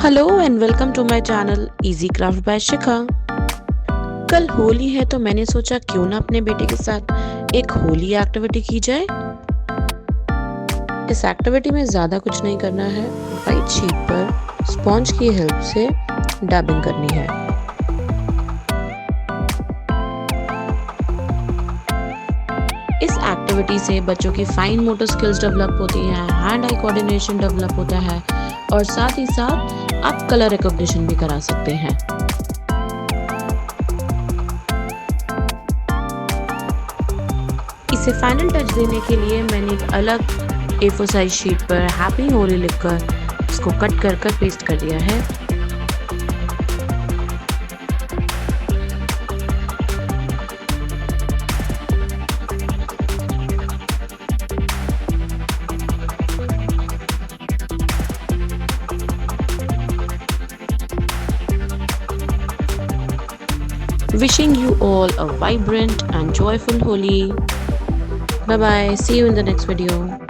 Hello and welcome to my channel easy craft by Shikha. कल होली है तो मैंने सोचा क्यों ना अपने बेटे के साथ एक होली एक्टिविटी की जाए। इस एक्टिविटी में ज़्यादा कुछ नहीं करना है, वाइट शीट पर स्पॉन्ज की हेल्प से डैबिंग करनी है। इस एक्टिविटी से बच्चों की फाइन मोटर स्किल्स डेवलप होती हैं, हैंड आई कोऑर्डिनेशन डेवलप होता है और साथ ही साथ आप कलर रिकॉग्निशन भी करा सकते हैं। इसे फाइनल टच देने के लिए मैंने एक अलग A4 साइज शीट पर हैप्पी होली लिखकर इसको कट कर पेस्ट कर दिया है। Wishing you all a vibrant and joyful Holi. Bye bye. See you in the next video.